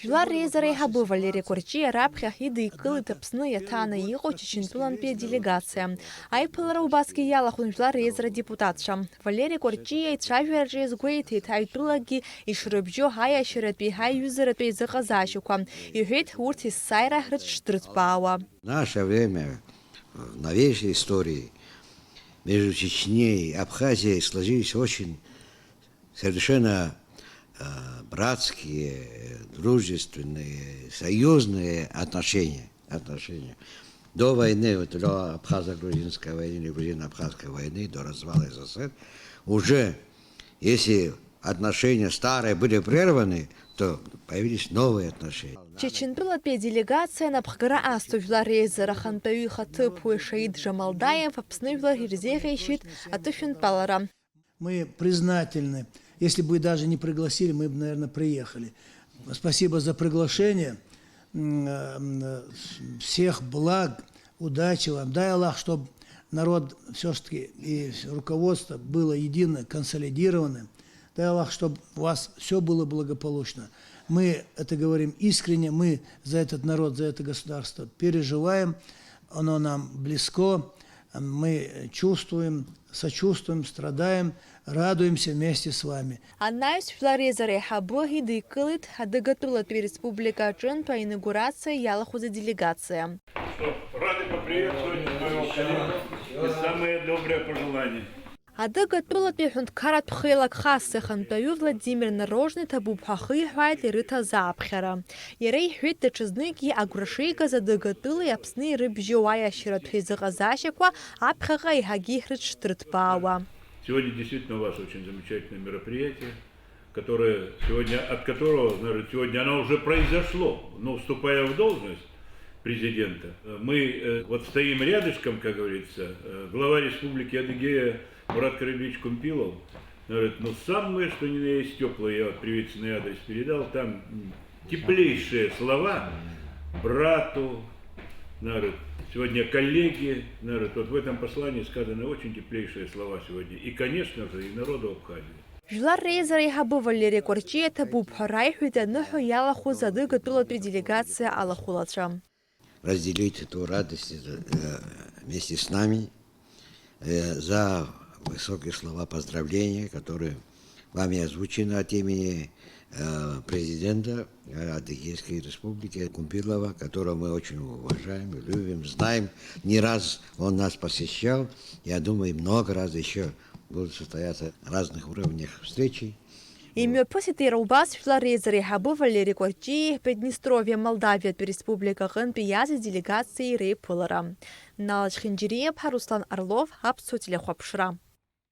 Жлар резерей хабы Валерий Корчи рабхях иды икылы тапсны ятана его чечентуланпе делегация. Айпылара убаски ялахун жлар резера депутатша. Валерий Корчи айтшавер изгуэйты тайтулаги ишрыбжо хая ширатпи хай юзератпи заказашукам. И хейт урти сайра хрычштрытпауа. В наше время, в новейшей истории, между Чечней и Абхазией сложились очень совершенно братские, дружественные, союзные отношения. До войны, вот до абхазо-грузинской войны или грузино-абхазской войны, до развала СССР, уже если отношения старые были прерваны, то появились новые отношения. Чечентуланпе делегация на Бхгара Асту жлар резера хантаю хатыпу шаид Жамалдаев апсны жлар хирзеха ищит атыфин палара. Мы признательны. Если бы даже не пригласили, мы бы, наверное, приехали. Спасибо за приглашение. Всех благ, удачи вам. Дай Аллах, чтобы народ все-таки и руководство было едино, консолидировано. Дай Аллах, чтобы у вас все было благополучно. Мы это говорим искренне, мы за этот народ, за это государство переживаем. Оно нам близко. Мы чувствуем, сочувствуем, страдаем, радуемся вместе с вами. Аннайс флорезаре хабоги дыкылыт хадыгатулат республика чын по инаугурации ялахуза делегация. Рады поприветствовать своего коллегу и самые добрые пожелания. Адыгатулат бехунд карат пхылак хассы хантаю Владимир Нарожный табу пхахы хвайт лирыта запхера. Ерей хвит чызныки аграшейка задыгатулы апсны рыбжевая щират хизыгазашеква апхага и хагихрит штрытпауа. Сегодня действительно у вас очень замечательное мероприятие, от которого, наверное, сегодня оно уже произошло, но вступая в должность президента, мы вот стоим рядышком, как говорится, глава республики Адыгея Мурат Карибович Кумпилов, говорит, самое, что ни на есть теплое, я вот приветственный адрес передал, там теплейшие слова брату, говорит, сегодня коллеги, говорит, вот в этом послании сказаны очень теплейшие слова сегодня, и, конечно же, и народу Абхазии. Жлар резерей хабы Валерий Корчи табу пхарай хвита нуху ялахуза дыгатулат делегация алахулатша. Разделить эту радость вместе с нами за высокие слова поздравления, которые вами озвучены от имени президента Адыгейской республики Кумпилова, которого мы очень уважаем, любим, знаем. Не раз он нас посещал. Я думаю, много раз еще будут состояться на разных уровнях встречи. Имя посетил убас флорезерей хабы Валерий Корчи, Приднестровье, Молдавия, республика Гэнпиязи делегации Рейпулара. Налаш Хинджириев, Руслан Орлов, Абсутиля Хопшра.